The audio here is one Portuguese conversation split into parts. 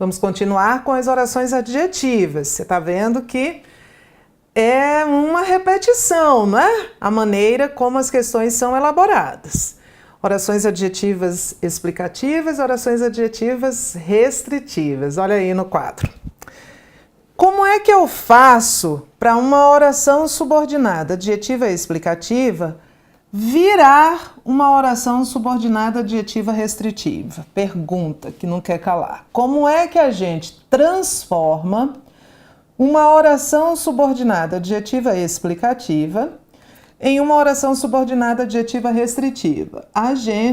Vamos continuar com as orações adjetivas. Você está vendo que é uma repetição, não é? A maneira como as questões são elaboradas. Orações adjetivas explicativas, orações adjetivas restritivas. Olha aí no quadro. Como é que eu faço para uma oração subordinada adjetiva explicativa virar uma oração subordinada adjetiva restritiva? Pergunta que não quer calar. Como é que a gente transforma uma oração subordinada adjetiva explicativa em uma oração subordinada adjetiva restritiva? A gente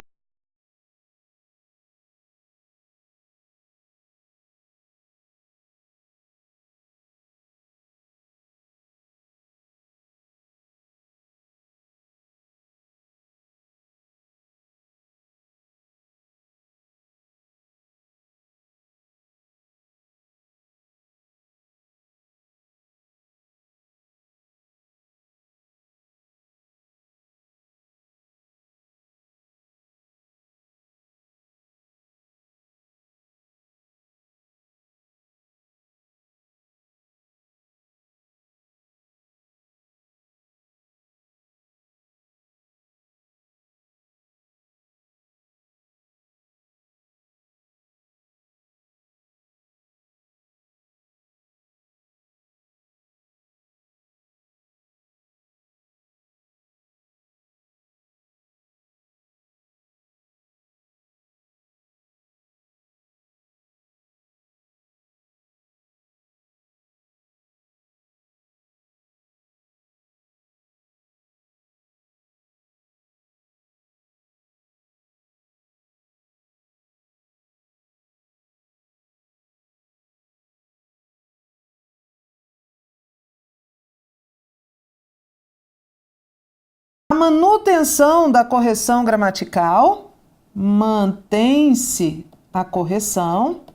a manutenção da correção gramatical, mantém-se a correção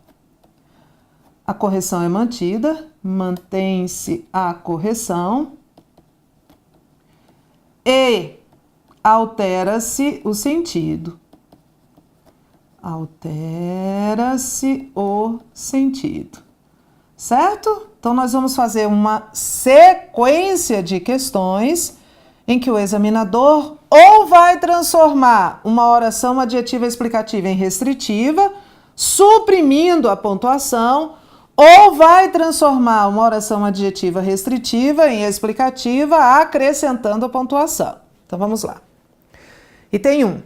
é mantida, mantém-se a correção e altera-se o sentido. Altera-se o sentido, certo? Então, nós vamos fazer uma sequência de questões em que o examinador ou vai transformar uma oração adjetiva explicativa em restritiva, suprimindo a pontuação, ou vai transformar uma oração adjetiva restritiva em explicativa, acrescentando a pontuação. Então, vamos lá. Item 1.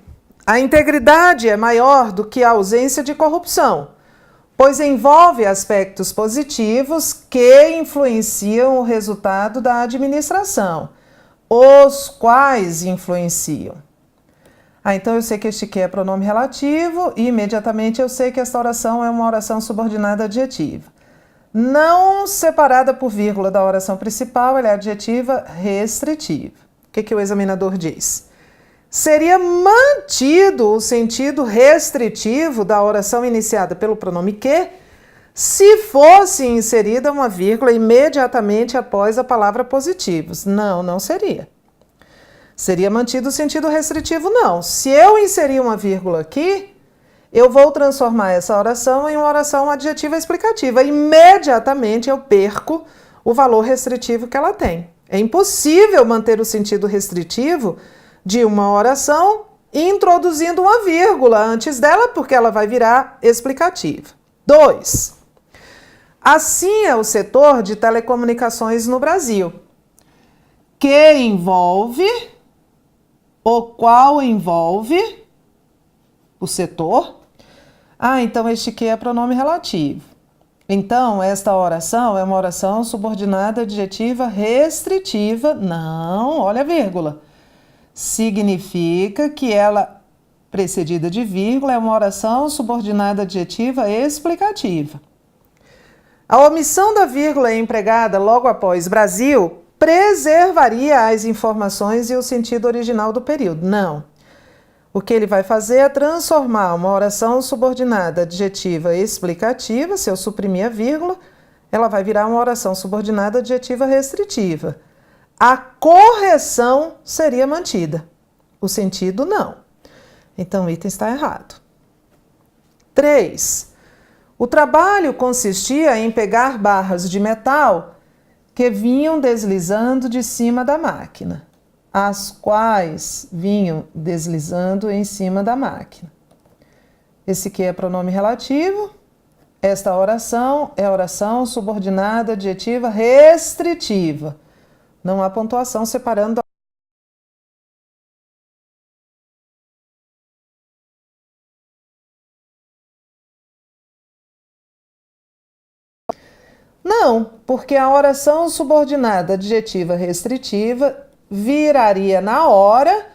A integridade é maior do que a ausência de corrupção, pois envolve aspectos positivos que influenciam o resultado da administração. Os quais influenciam. Então eu sei que este que é pronome relativo e imediatamente eu sei que esta oração é uma oração subordinada adjetiva. Não separada por vírgula da oração principal, ela é adjetiva restritiva. O que o examinador diz? Seria mantido o sentido restritivo da oração iniciada pelo pronome que se fosse inserida uma vírgula imediatamente após a palavra positivos. Não, não seria. Seria mantido o sentido restritivo? Não. Se eu inserir uma vírgula aqui, eu vou transformar essa oração em uma oração adjetiva explicativa. Imediatamente eu perco o valor restritivo que ela tem. É impossível manter o sentido restritivo de uma oração introduzindo uma vírgula antes dela, porque ela vai virar explicativa. 2. Assim é o setor de telecomunicações no Brasil, que envolve, o qual envolve o setor. Então este que é pronome relativo. Então, esta oração é uma oração subordinada adjetiva restritiva. Não, olha a vírgula. Significa que ela, precedida de vírgula, é uma oração subordinada adjetiva explicativa. A omissão da vírgula empregada logo após Brasil preservaria as informações e o sentido original do período. Não. O que ele vai fazer é transformar uma oração subordinada adjetiva explicativa. Se eu suprimir a vírgula, ela vai virar uma oração subordinada adjetiva restritiva. A correção seria mantida. O sentido não. Então, o item está errado. 3. O trabalho consistia em pegar barras de metal que vinham deslizando de cima da máquina, as quais vinham deslizando em cima da máquina. Esse aqui é pronome relativo. Esta oração é oração subordinada adjetiva restritiva. Não há pontuação separando. Não, porque a oração subordinada adjetiva restritiva viraria na hora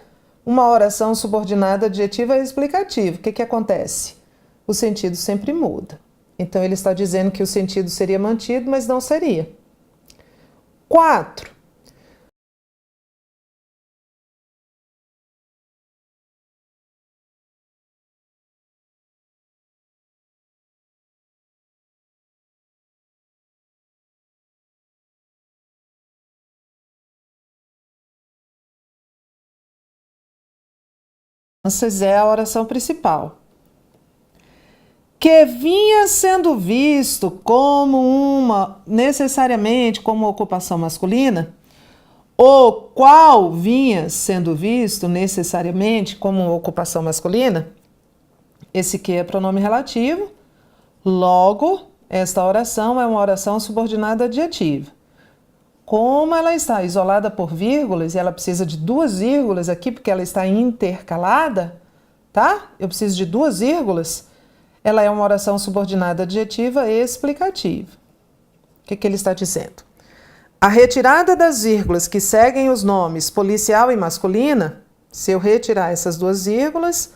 uma oração subordinada adjetiva explicativa. O que acontece? O sentido sempre muda. Então, ele está dizendo que o sentido seria mantido, mas não seria. 4. É a oração principal. Que vinha sendo visto como necessariamente como ocupação masculina, o qual vinha sendo visto necessariamente como ocupação masculina, esse que é pronome relativo, logo, esta oração é uma oração subordinada adjetiva. Como ela está isolada por vírgulas, e ela precisa de 2 vírgulas aqui, porque ela está intercalada, tá? Eu preciso de 2 vírgulas. Ela é uma oração subordinada adjetiva explicativa. O que ele está dizendo? A retirada das vírgulas que seguem os nomes policial e masculina, se eu retirar essas 2 vírgulas,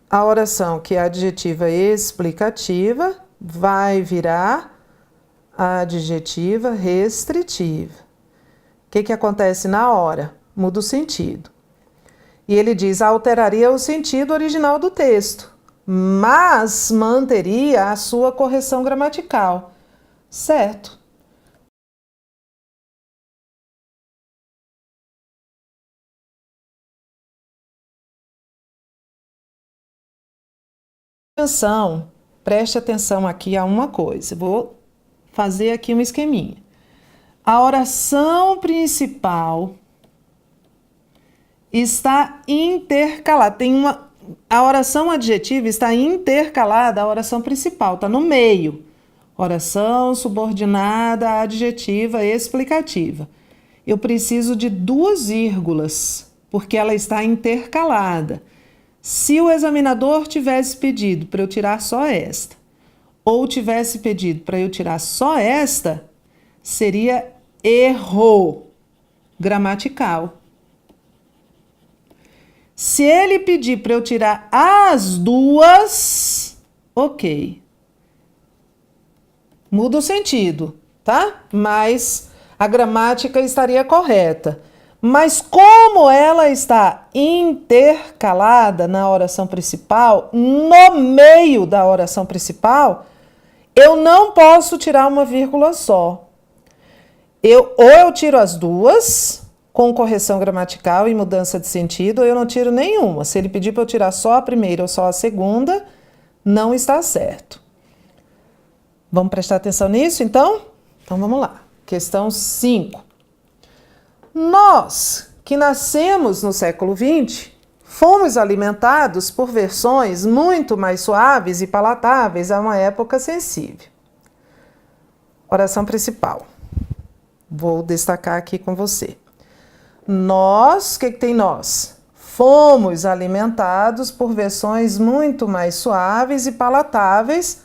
a oração que é adjetiva explicativa vai virar adjetiva restritiva. O que acontece na hora? Muda o sentido. E ele diz, alteraria o sentido original do texto, mas manteria a sua correção gramatical. Certo. Atenção, preste atenção aqui a uma coisa. Vou fazer aqui um esqueminha. A oração principal está intercalada. A oração adjetiva está intercalada à oração principal, está no meio. Oração subordinada adjetiva explicativa. Eu preciso de 2 vírgulas, porque ela está intercalada. Se o examinador tivesse pedido para eu tirar só esta, ou tivesse pedido para eu tirar só esta, seria erro gramatical. Se ele pedir para eu tirar as 2, ok. Muda o sentido, tá? Mas a gramática estaria correta. Mas como ela está intercalada na oração principal, no meio da oração principal, eu não posso tirar uma vírgula só. Ou eu tiro as 2 com correção gramatical e mudança de sentido, ou eu não tiro nenhuma. Se ele pedir para eu tirar só a primeira ou só a segunda, não está certo. Vamos prestar atenção nisso, então? Então, vamos lá. Questão 5. Nós, que nascemos no século XX, fomos alimentados por versões muito mais suaves e palatáveis a uma época sensível. Oração principal. Vou destacar aqui com você. Nós, o que tem nós? Fomos alimentados por versões muito mais suaves e palatáveis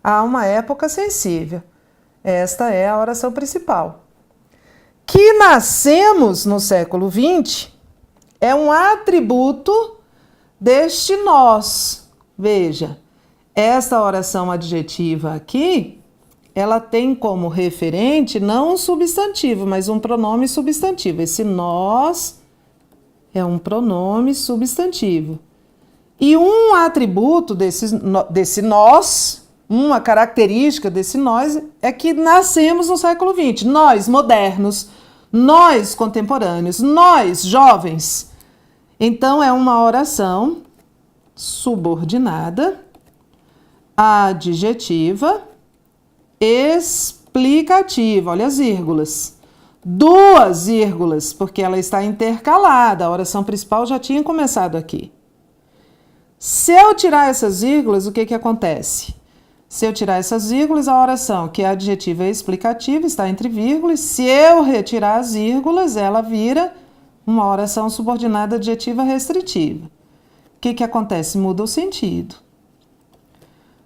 a uma época sensível. Esta é a oração principal. Que nascemos no século XX é um atributo deste nós. Veja, esta oração adjetiva aqui, ela tem como referente não um substantivo, mas um pronome substantivo. Esse nós é um pronome substantivo. E um atributo desse nós, uma característica desse nós, é que nascemos no século XX. Nós, modernos, nós, contemporâneos, nós, jovens. Então, é uma oração subordinada adjetiva explicativa. Olha as vírgulas. 2 vírgulas, porque ela está intercalada. A oração principal já tinha começado aqui. Se eu tirar essas vírgulas, o que acontece? Se eu tirar essas vírgulas, a oração que é adjetiva e explicativa está entre vírgulas. Se eu retirar as vírgulas, ela vira uma oração subordinada adjetiva restritiva. O que acontece? Muda o sentido.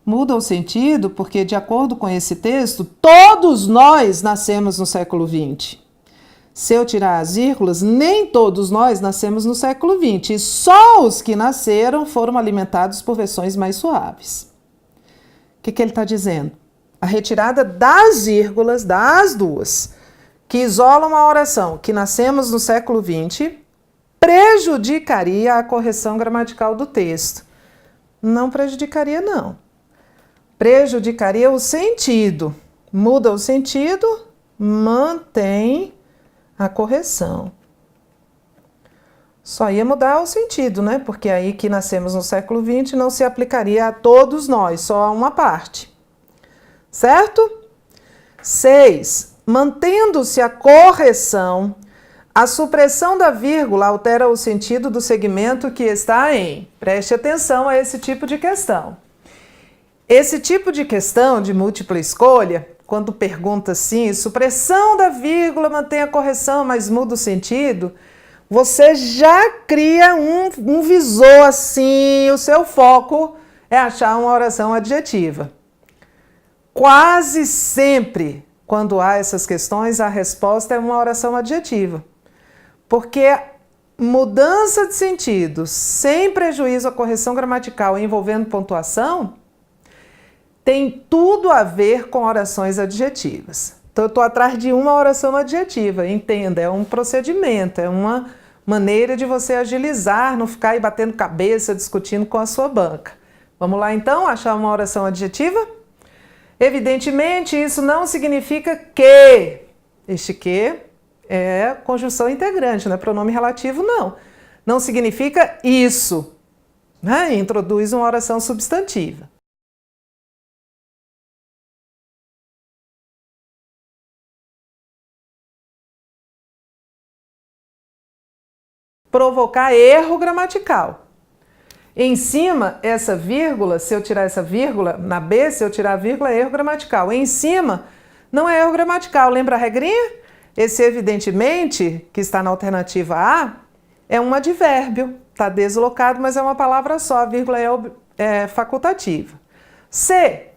Muda o sentido porque, de acordo com esse texto, todos nós nascemos no século XX. Se eu tirar as vírgulas, nem todos nós nascemos no século XX. E só os que nasceram foram alimentados por versões mais suaves. O que ele está dizendo? A retirada das vírgulas, das 2, que isolam a oração que nascemos no século XX, prejudicaria a correção gramatical do texto. Não prejudicaria, não. Prejudicaria o sentido. Muda o sentido, mantém a correção. Só ia mudar o sentido, né? Porque aí que nascemos no século XX não se aplicaria a todos nós, só a uma parte. Certo? 6. Mantendo-se a correção, a supressão da vírgula altera o sentido do segmento que está em. Preste atenção a esse tipo de questão. Esse tipo de questão de múltipla escolha, quando pergunta assim, supressão da vírgula mantém a correção, mas muda o sentido, você já cria um visor assim, o seu foco é achar uma oração adjetiva. Quase sempre, quando há essas questões, a resposta é uma oração adjetiva. Porque mudança de sentido, sem prejuízo à correção gramatical envolvendo pontuação, tem tudo a ver com orações adjetivas. Então, eu estou atrás de uma oração adjetiva, entenda, é um procedimento, é uma maneira de você agilizar, não ficar aí batendo cabeça, discutindo com a sua banca. Vamos lá, então, achar uma oração adjetiva? Evidentemente, isso não significa que. Este que é conjunção integrante, não é pronome relativo, não. Não significa isso, né? Introduz uma oração substantiva. Provocar erro gramatical. Em cima, essa vírgula, se eu tirar essa vírgula, na B, se eu tirar a vírgula, é erro gramatical. Em cima, não é erro gramatical. Lembra a regrinha? Esse evidentemente, que está na alternativa A, é um advérbio. Está deslocado, mas é uma palavra só. A vírgula é facultativa. C.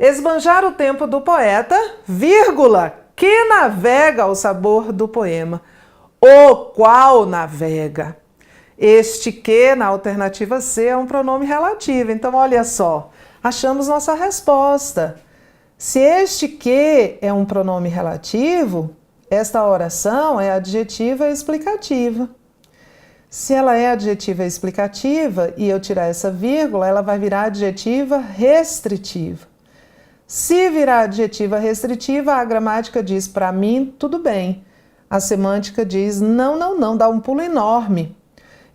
Esbanjar o tempo do poeta, vírgula, que navega ao sabor do poema. O qual navega. Este que, na alternativa C, é um pronome relativo. Então, olha só, achamos nossa resposta. Se este que é um pronome relativo, esta oração é adjetiva e explicativa. Se ela é adjetiva e explicativa e eu tirar essa vírgula, ela vai virar adjetiva restritiva. Se virar adjetiva restritiva, a gramática diz para mim, tudo bem. A semântica diz não, não, não, dá um pulo enorme.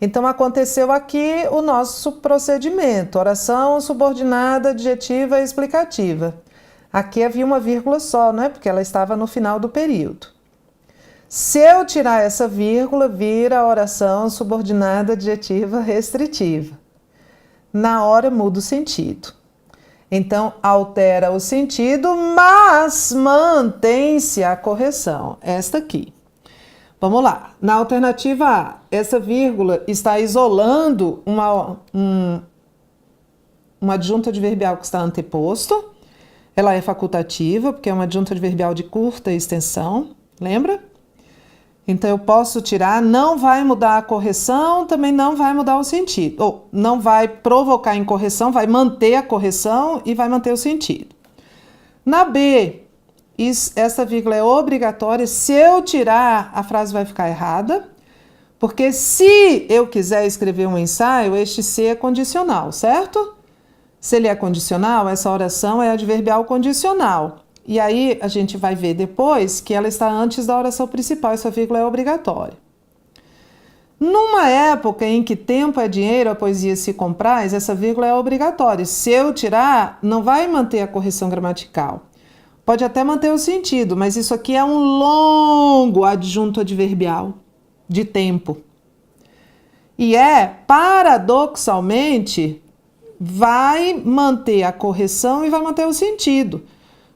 Então, aconteceu aqui o nosso procedimento, oração subordinada, adjetiva e explicativa. Aqui havia uma vírgula só, né? Porque ela estava no final do período. Se eu tirar essa vírgula, vira a oração subordinada, adjetiva, restritiva. Na hora muda o sentido. Então, altera o sentido, mas mantém-se a correção. Esta aqui. Vamos lá. Na alternativa A, essa vírgula está isolando uma adjunta adverbial que está anteposto. Ela é facultativa, porque é uma adjunta adverbial de curta extensão. Lembra? Então, eu posso tirar, não vai mudar a correção, também não vai mudar o sentido. Ou não vai provocar incorreção, vai manter a correção e vai manter o sentido. Na B, essa vírgula é obrigatória. Se eu tirar, a frase vai ficar errada. Porque se eu quiser escrever um ensaio, este se é condicional, certo? Se ele é condicional, essa oração é adverbial condicional. E aí, a gente vai ver depois que ela está antes da oração principal, essa vírgula é obrigatória. Numa época em que tempo é dinheiro, a poesia se compraz, essa vírgula é obrigatória. Se eu tirar, não vai manter a correção gramatical. Pode até manter o sentido, mas isso aqui é um longo adjunto adverbial de tempo. E paradoxalmente, vai manter a correção e vai manter o sentido.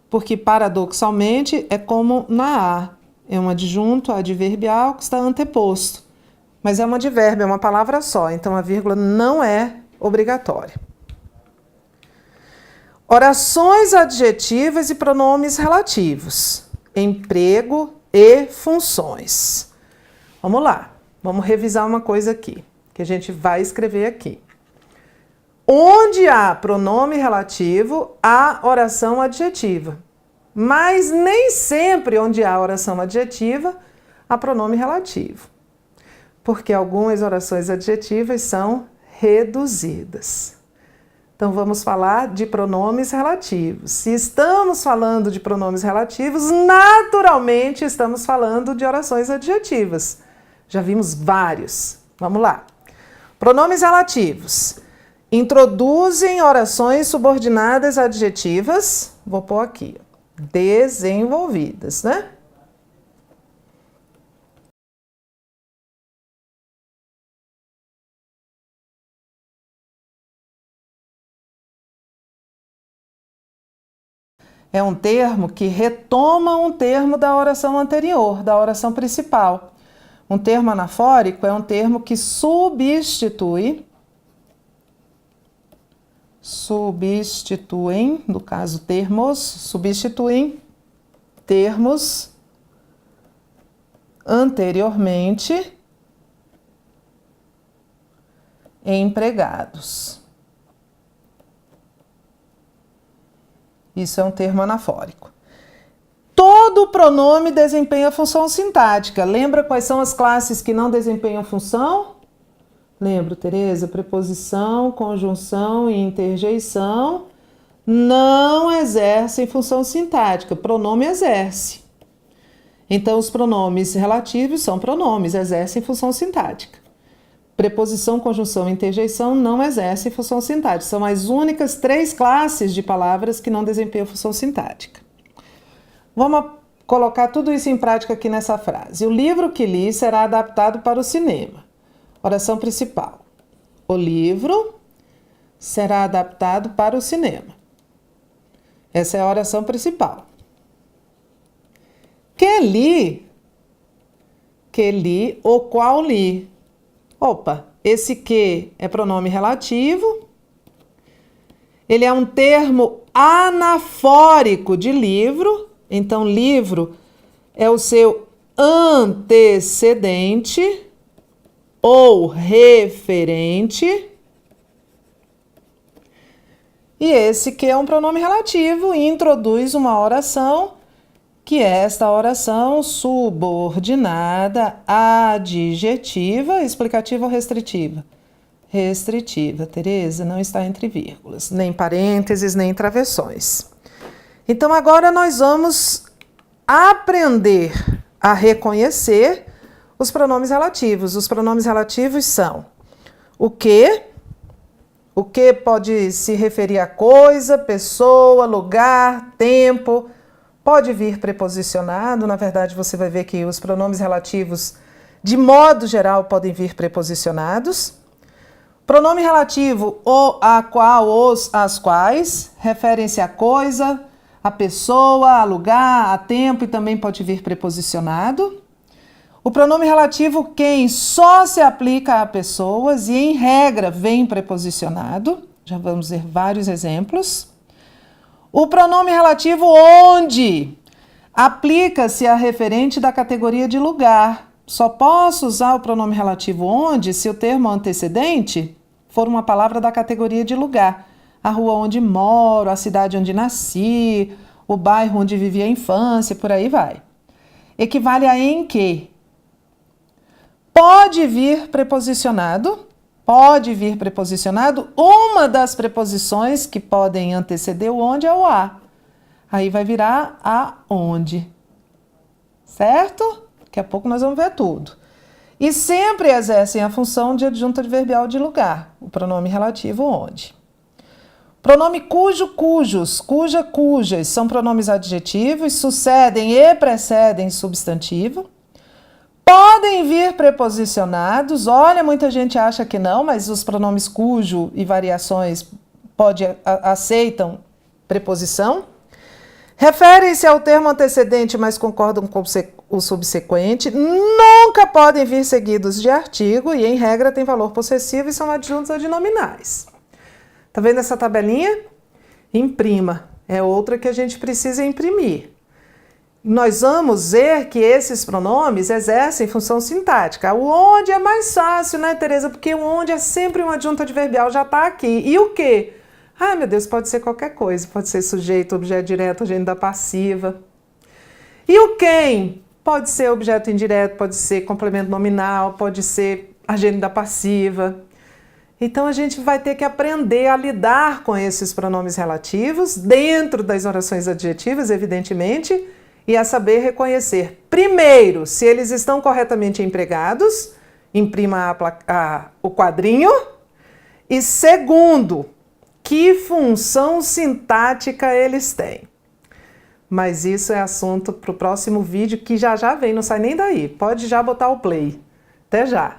Porque paradoxalmente é como na A. É um adjunto adverbial que está anteposto. Mas é um advérbio, é uma palavra só, então a vírgula não é obrigatória. Orações adjetivas e pronomes relativos. Emprego e funções. Vamos lá, vamos revisar uma coisa aqui, que a gente vai escrever aqui. Onde há pronome relativo, há oração adjetiva. Mas nem sempre onde há oração adjetiva, há pronome relativo. Porque algumas orações adjetivas são reduzidas. Então, vamos falar de pronomes relativos. Se estamos falando de pronomes relativos, naturalmente estamos falando de orações adjetivas. Já vimos vários. Vamos lá. Pronomes relativos. Introduzem orações subordinadas adjetivas. Vou pôr aqui. Desenvolvidas, né? É um termo que retoma um termo da oração anterior, da oração principal. Um termo anafórico é um termo que substituem, no caso termos, substituem termos anteriormente empregados. Isso é um termo anafórico. Todo pronome desempenha função sintática. Lembra quais são as classes que não desempenham função? Lembro, Tereza? Preposição, conjunção e interjeição não exercem função sintática. Pronome exerce. Então, os pronomes relativos são pronomes, exercem função sintática. Preposição, conjunção e interjeição não exercem função sintática. São as únicas 3 classes de palavras que não desempenham função sintática. Vamos colocar tudo isso em prática aqui nessa frase. O livro que li será adaptado para o cinema. Oração principal. O livro será adaptado para o cinema. Essa é a oração principal. Que li, o qual li. Opa, esse que é pronome relativo. Ele é um termo anafórico de livro. Então, livro é o seu antecedente ou referente. E esse que é um pronome relativo e introduz uma oração, que é esta oração subordinada adjetiva, explicativa ou restritiva? Restritiva, Tereza, não está entre vírgulas, nem parênteses, nem travessões. Então, agora nós vamos aprender a reconhecer os pronomes relativos. Os pronomes relativos são o que pode se referir a coisa, pessoa, lugar, tempo. Pode vir preposicionado, na verdade você vai ver que os pronomes relativos, de modo geral, podem vir preposicionados. Pronome relativo, o, a, qual, os, as quais, referem-se a coisa, a pessoa, a lugar, a tempo e também pode vir preposicionado. O pronome relativo quem só se aplica a pessoas e, em regra, vem preposicionado. Já vamos ver vários exemplos. O pronome relativo onde aplica-se a referente da categoria de lugar. Só posso usar o pronome relativo onde se o termo antecedente for uma palavra da categoria de lugar. A rua onde moro, a cidade onde nasci, o bairro onde vivi a infância, por aí vai. Equivale a em que. Pode vir preposicionado. Uma das preposições que podem anteceder o onde é o a. Aí vai virar a onde. Certo? Daqui a pouco nós vamos ver tudo. e sempre exercem a função de adjunta adverbial de lugar, o pronome relativo onde. Pronome cujo, cujos, cuja, cujas são pronomes adjetivos, sucedem e precedem substantivo. Podem vir preposicionados, olha, muita gente acha que não, mas os pronomes cujo e variações aceitam preposição. Referem-se ao termo antecedente, mas concordam com o subsequente. Nunca podem vir seguidos de artigo e, em regra, têm valor possessivo e são adjuntos adnominais. Tá vendo essa tabelinha? Imprima. É outra que a gente precisa imprimir. Nós vamos ver que esses pronomes exercem função sintática. O onde é mais fácil, né, Tereza? Porque o onde é sempre um adjunto adverbial, já está aqui. E o quê? Ah, meu Deus, pode ser qualquer coisa. Pode ser sujeito, objeto direto, agente da passiva. E o quem? Pode ser objeto indireto, pode ser complemento nominal, pode ser agente da passiva. Então, a gente vai ter que aprender a lidar com esses pronomes relativos dentro das orações adjetivas, evidentemente, e a saber reconhecer, primeiro, se eles estão corretamente empregados, imprima o quadrinho, e segundo, que função sintática eles têm. Mas isso é assunto para o próximo vídeo, que já vem, não sai nem daí. Pode já botar o play. Até já!